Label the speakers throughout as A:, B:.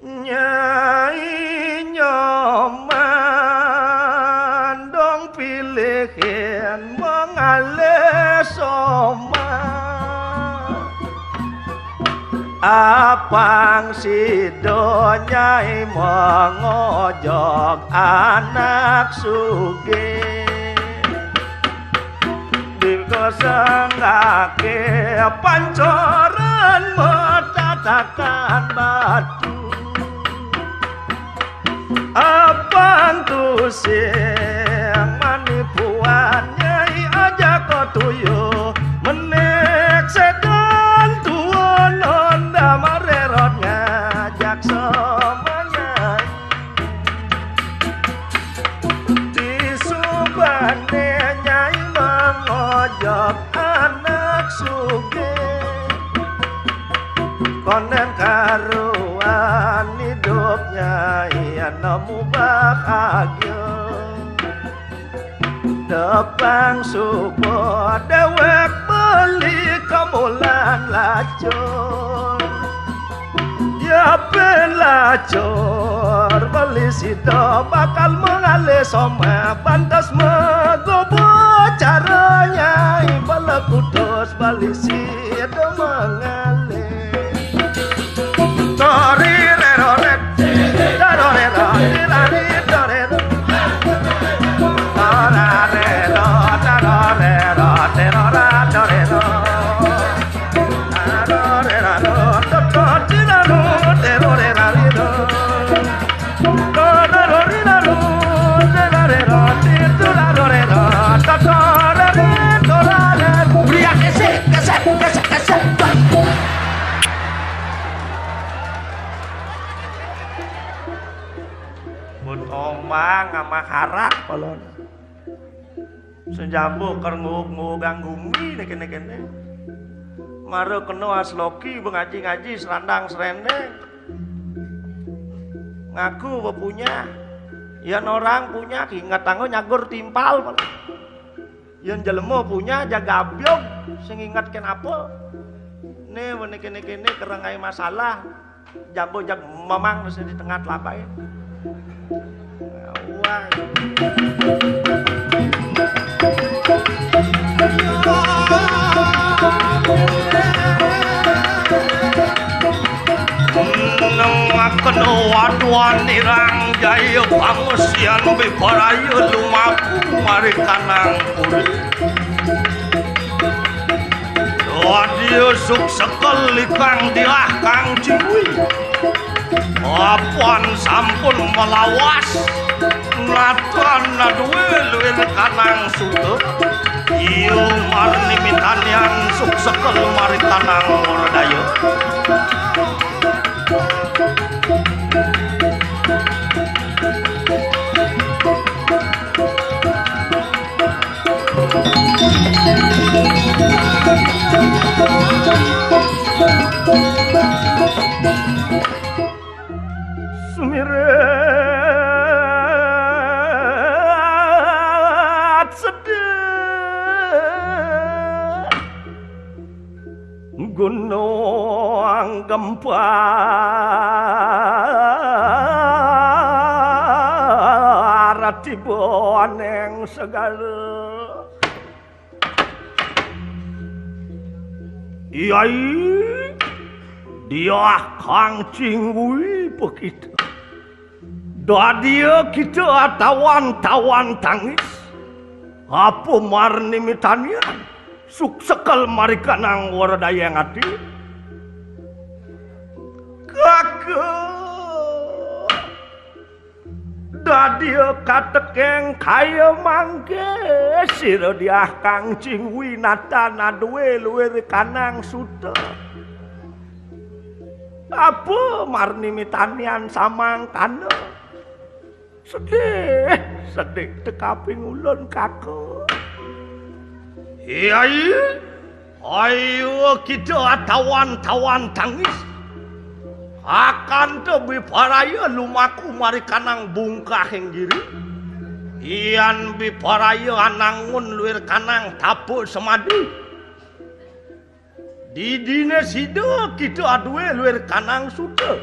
A: Nyai nyoman dong pilihan mengalih soma apang sido nyai mengojok anak sugih dikosengake pancoran metatakan batu apang tu siang manipuan nyai aja kau tuyo menek sedan tuan onda marerot ngajak sama nyai disubane nyai mengojok anak sugih konen karuan hidupnya ia nemu bahagia depang subuh dewek beli kemulan lacur ya pelacur beli sido bakal mengalih soma pantas megobo caranya ibala kudus beli sido mengalih omang sama harak palon senjambu kernguk ganggumi nekene maro keno asloki bengaji-ngaji serandang serendeng ngaku bepunya yan orang punya ingat tanggo nyagur timpal yan jelemo punya jaga abyog sing ingat kenapa ne nekene kerengai masalah jambo jag mamang di tengah telapai Keno waduan nirang jaya pangosian bebaraya lumaku mari kanang puri Wadio suk sekali kang diah kang ciwi Apuan sampun melawas Natan nadue luwir kanang suto Iyo marni mitanian suk sekal mari kanang mordaya Sumirat sedih gunung gempar tiboneng segala Iyai dia kang cingui begitu dia kita tawan tangis apa marni mitanian suk sekal mari kanang waradaya ngati kakak dia katekeng kaya mangke sira dia kang cingwi nata nadue luwir kanang suta apa marni mitanian samang kana sedih tekaping ulun kakak Iyai ayo kita tawan tangis akan tebi paraya lumaku mari kanang bungkah yang giri ian bi paraya anangun luir kanang tapu semadi di dina sida kita adue luir kanang suda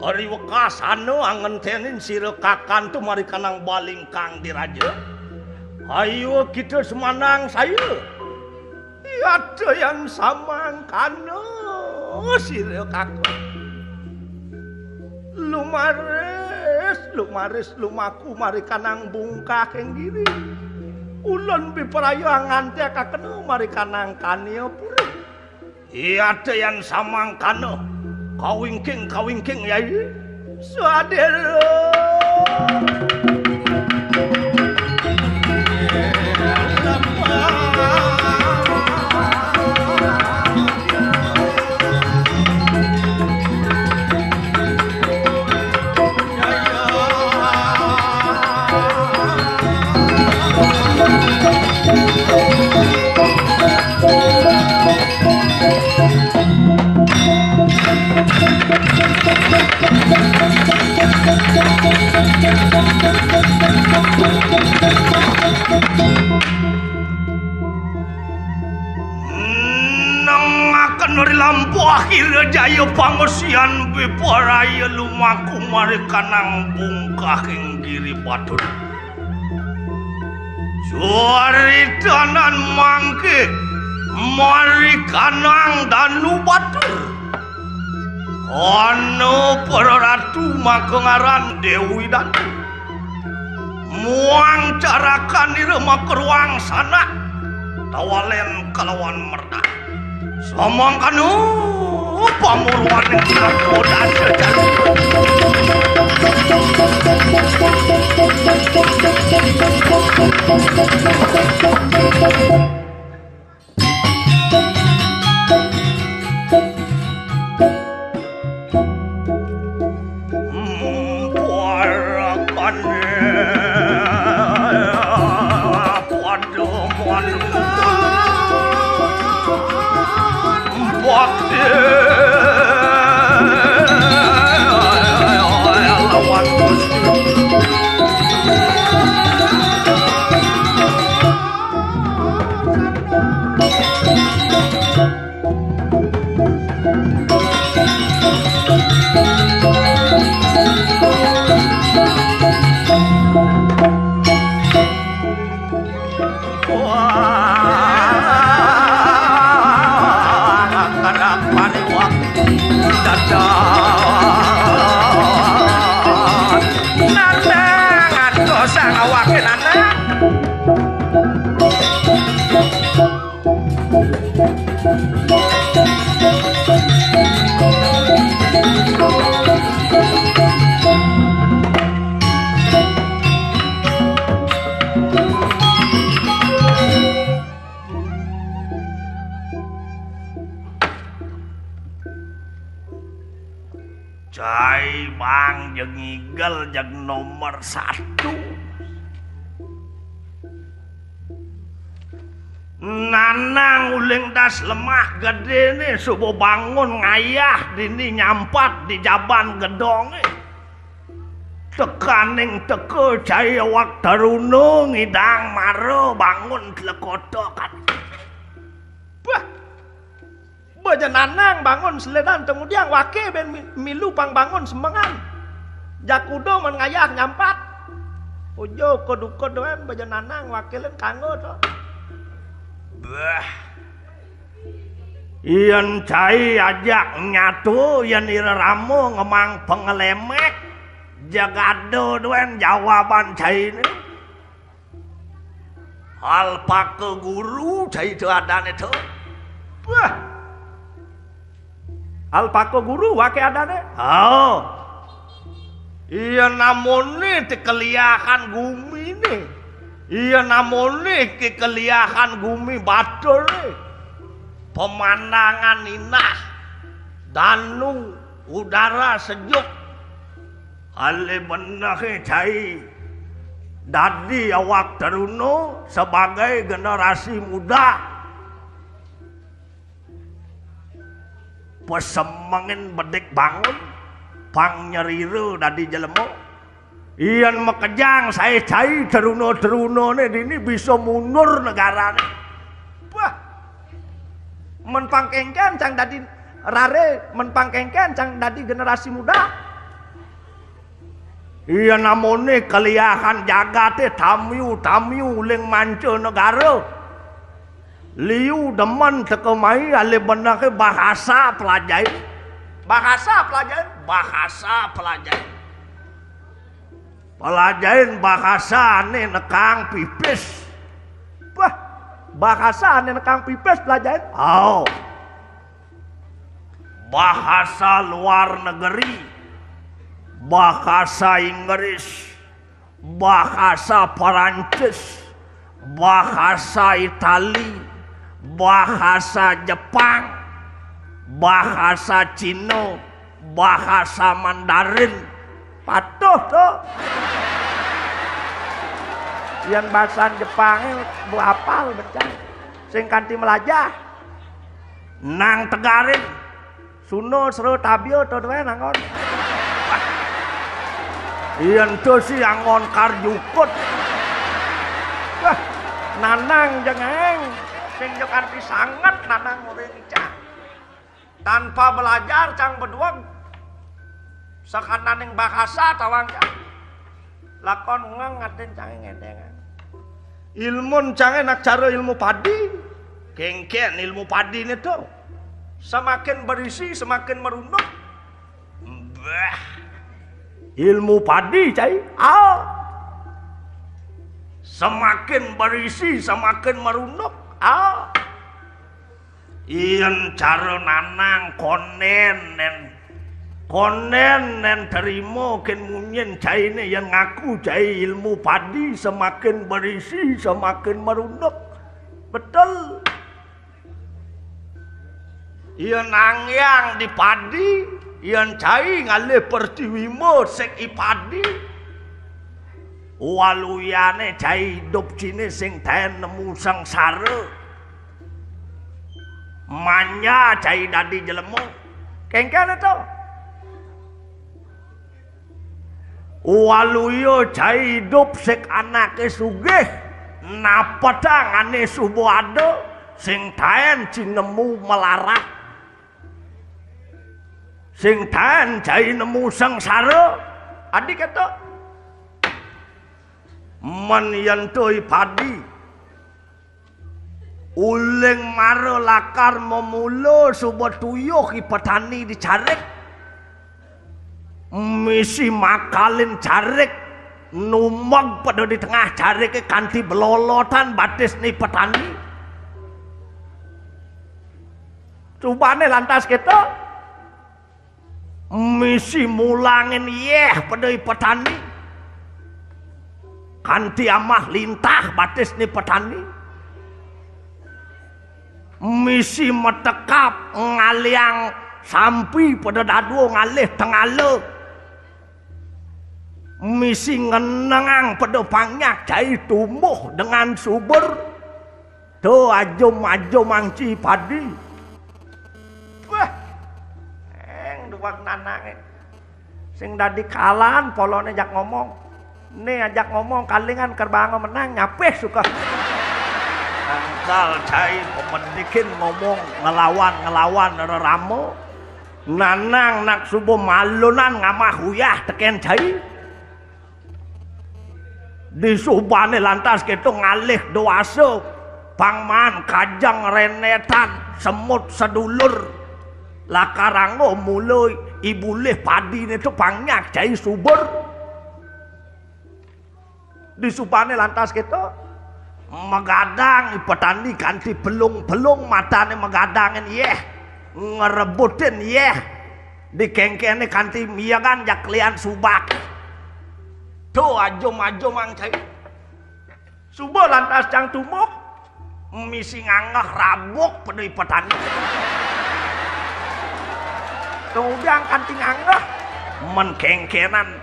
A: Ari wekasana angentenin sira kakantu mari kanang balingkang diraja. Ayo kita semanang saya. Ada yang samangkana sira kakang. Lumaris lumaku mari kanang bungkah kenggiri. Ulun bipraya nganti kakeno mari kanang kania pura. Ada yang samangkana. Kawingking yai. Sadero. Nangaken dari lampu akhir jaya pangosian beparaya lumaku mari kanang bungkah kenggiri batur. Suaritanan mangke mari kanang danu batur. Ono para ratu makengaran Dewi Datu. Muang carakan irema keruang sana tawalen kalawan merda. Samangkanu pamurwan yang tidak kodan sejati. Cai bang jeung igel jeung nomor 1. Nanang uling das lemah gede nih subuh bangun ngayah dini nyampat di jaban gedonge. Tekaning teke cai awak taruno ngidang maro bangun telekotokan. Baja nanang bangun seledan kemudian wake ben milu pang bangun semangan. Jakudo men ngayah nyampat. Ujo kodu-kodu em baja nanang wakilin kanggo to. Bah. Iyan cai ajak nyatu yen ira ramo ngemang pengelemek. Jagado duen jawaban cai ini. Alpa ke guru cai itu adane to. Bah. Alpako guru wake adane. Oh. Iya namone tekeliahan gumi nih. Iya namone kekeliahan gumi batur nih. Pemandangan indah. Danu udara sejuk. Ale bener cai. Dadi awak teruno sebagai generasi muda. Pesemengin bedek bangun pang nyeriru dadi jelemo iyan mekejang saya cai teruno-teruno ini bisa mundur negara nih. Wah menpangkengken cang dadi rare menpangkengken cang dadi generasi muda Iya namone keliahan jagate tamiu ling manca negara. Liu demen teko mai ale benake bahasa pelajaran. Pelajaran bahasane nekang pipis. Wah, bahasane nekang pipis pelajaran. Oh. Bahasa luar negeri. Bahasa Inggris. Bahasa Perancis. Bahasa Itali. Bahasa Jepang, bahasa Cina, bahasa Mandarin, patuh tuh. Yang bahasa Jepangnya bu apal becang, sing kanti melajah, nang tegarin, suno seru tabio tuh dua nangon. Iyan tuh si angon karjukut, nanang jengeng. Sing jo kanthi sanget nanang urang icah. Tanpa belajar cang berdua sakananing bahasa tawang lakon ngang ngaten cange ngedengan. Ilmun cange nak cara ilmu padi. Kengken ilmu padi ini tuh. Semakin berisi semakin merunduk. Bah. Ilmu padi cai. Semakin berisi semakin merunduk. Iyan cara nanang konen terima ken munyen caine yang ngaku cai ilmu padi semakin berisi semakin merunduk. Betul. Iyan nangyang di padi, iyan cai ngalih pertiwimo sek ipadi. Waluyane cai hidup cine sing taen nemu sangsara. Manya cai dadi jelemu. Kengken itu. Waluyo cai hidup sek anake sugih. Napatang ane subuado sing taen cinemu melarat. Sing taen cai nemu sangsara. Adik itu. Man yantoi padi uleng maro lakar memulo subuh tuyuh ki petani dicarek misi makalin carek numag pada di tengah carek kanti belolotan batis ni petani cubane lantas kita misi mulangin pada petani kanti amah lintah batis ni petani misi metekap ngaliang sampi pada dadu ngalih tengalo misi ngenengang pada pangyak cai tumbuh dengan subur tu ajom mangci padi wah duwag nanang sing dadi kalan polone jak ngomong nih ajak ngomong kalingan kerbango menang nyapeh suka angkal cai pemendikin ngomong ngelawan reramo nanang nak subuh malunan ngamah huyah teken cai disubane lantas gitu ngalih doaso pangman kajang renetan semut sedulur lakarango mulai ibulih padi itu pangyak cai subur disubane lantas gitu megadang petani kanti belung matane megadangin ngerebutin dikengkene kanti miyagan jak lian subak tuh ajom ang cai subuh lantas cang tumuk misi ngangah rabuk pedui petani kemudian kanti ngangah menkengkenan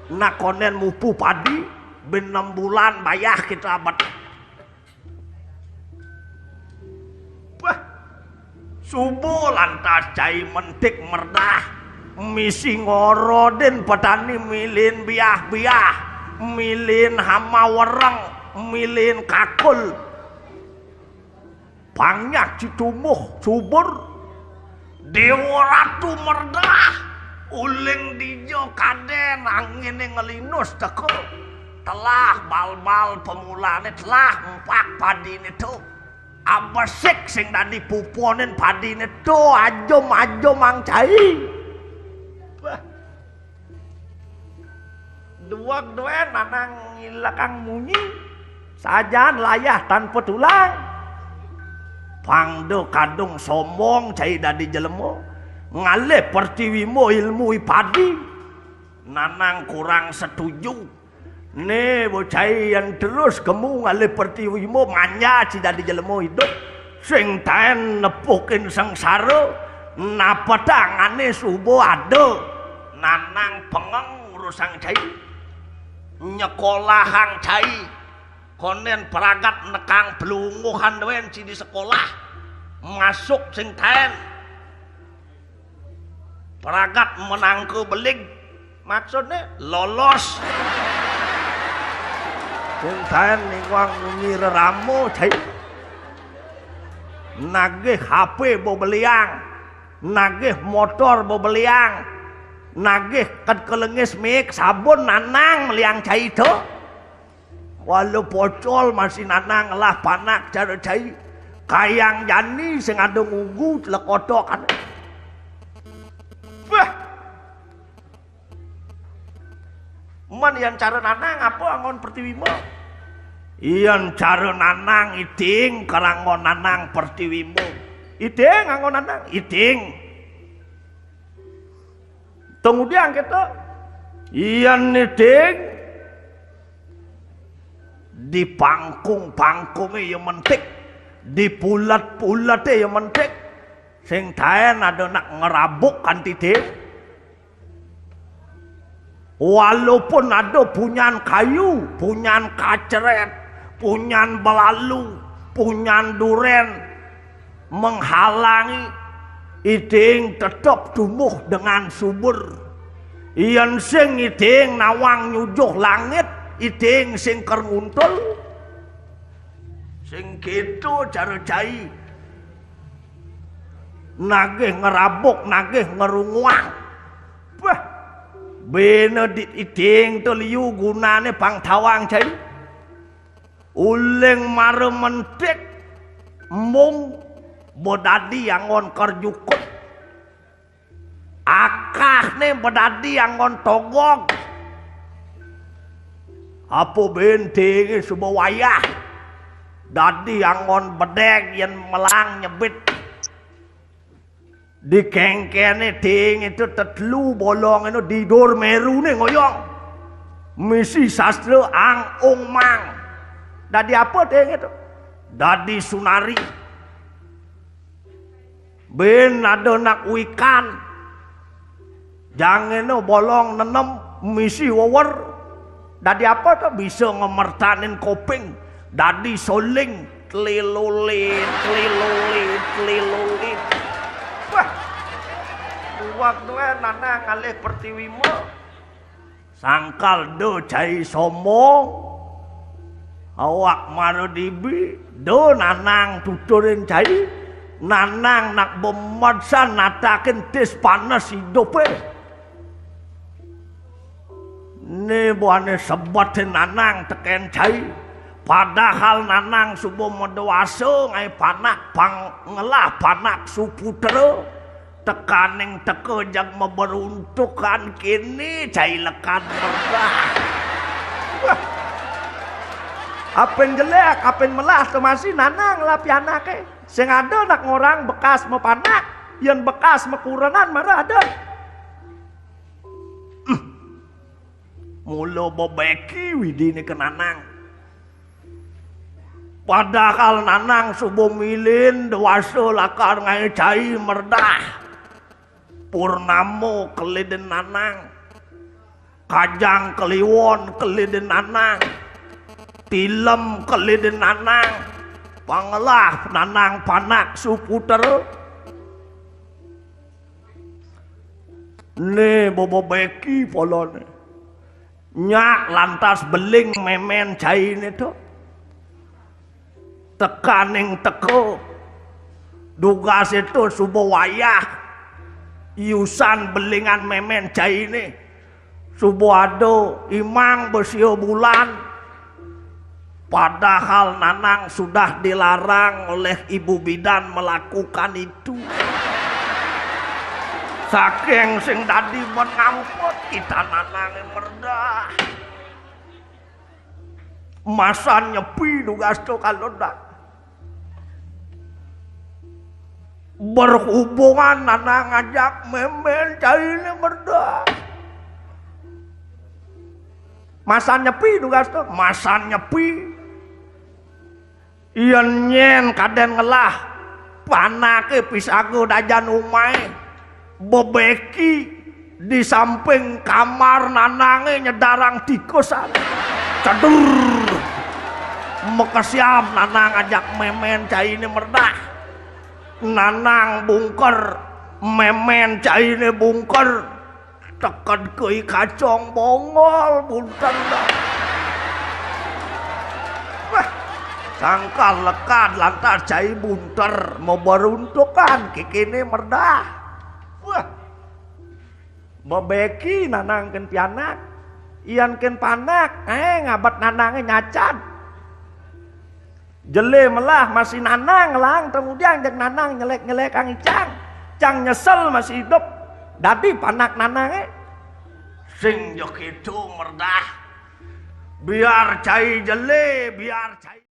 A: nakonen mupu padi ben 6 bulan bayah kita abad. Wah, subuh lantas cai mentik merdah misi ngoroden petani milin biah-biah milin hama wereng milin kakul pangyak citumuh subur dewa ratu merdah
B: uling dijo kaden angin ngelinus teko telah bal-bal pemulane telah empak padine tuh abasik sing dadi puponen padine tuh ajom mang cai duak-duak nanang ngilakang munyi sajan layah tanpa tulang pangdo kadung sombong cai dadi jelemo ngalih pertiwimo ilmu padi nanang kurang setuju ne bocah yang terus kemu ngalih pertiwimo manja ci dadi jelemo hidup sing taen nepukin sengsara napa tangane subuh ado nanang pengeng urusang cai nyekolahang cai konen peragat nekang belunguhan dewen ci di sekolah masuk sing taen peragat menangku beling maksudnya lolos Sinten niwang ngir ramo cai nagih HP bobeliang nagih motor bobeliang nagih kad kelengis mik sabun nanang meliang cai itu walau pocol masih nanang lah panak cara cai kayang jani sing ada ngugu lekotokan man yang cara nanang apa angon pertiwimo iyan cara nanang iting karangon nanang pertiwimo iting angon nanang iting kemudian kita iyan iting di pangkungnya yang mentik di pulat-pulatnya yang mentik sing taen ada nak ngerabuk kan titik walaupun ada punyan kayu, punyan kaceret, punyan belalu, punyan duren menghalangi iting tetap tumbuh dengan subur iyan sing iting nawang nyujuh langit iting sing nguntul sing gitu cara cai nagih ngerabuk nagih ngerunguang benedit iting to liu gunane pangtawang cai uleng mare mentik mung bodadi angon kerjukut akah ne bodadi angon togog apa benting subuh wayah dadi angon bedeg yang melang nyebit di kengkene ting itu tetlu bolong itu di dor meru nih ngoyong misi sastra ang ong mang dadi apa ting itu dadi sunari ben ada nak wikan jangan no bolong nenem misi wawer dadi apa tuh bisa ngemertanin koping dadi soling tlilulit waktu nana ngalih pertiwimo sangkal do cai sombong awak maru dibi do nanang tuturin cai nanang nak bemadsan natakin tis panas hidup ne buane sebatin nanang teken cai padahal nanang subuh medawasa ngai panak pang ngelah panak suputera tekaning teke jag meberuntukan kini cai lekan merdah apen jelek apen melah temasi nanang lah pianake sing ada nak ngorang bekas mepanak yang bekas mekuranan marah ada mulo bobeki widini ke nanang padahal nanang subuh milin dewasa lakar ngai cai merdah purnamo keliden nanang kajang kliwon keliden nanang tilem keliden nanang pangelah nanang panak suputer ne bobo beki polone nyak lantas beling memen cai itu tekaning teko dugas itu subuh wayah Yusan belingan memen jaine Suboado imang besio bulan. Padahal Nanang sudah dilarang oleh ibu bidan melakukan itu. Saking sing tadi menampot kita Nanang merdah. Masa nyepi nugas to kalau dak. Berhubungan Nanang ngajak memen jaine merdah. Masa nyepi nugas to, masa nyepi. Iyan nyen kaden ngelah panake pisago dajan umai bebeki di samping kamar Nanange nyedarang tikosan cedur mekesiam Nanang ajak memen caine merdah. Nanang bungker memen caine bungker teken kei kacong bongol bunten dah. Sangkal lekat lantar cai bunter mau beruntukan kikini merdah. Wah, bebeki Nanang ken pianak, ian ken panak, ngabat Nanangnya nyacan. Jele melah masih Nanang lang, kemudian jak Nanang nyelek kang icang, cang nyesel masih hidup. Dadi panak Nanangnya, sing jok itu merdah. Biar cai jele, biar cai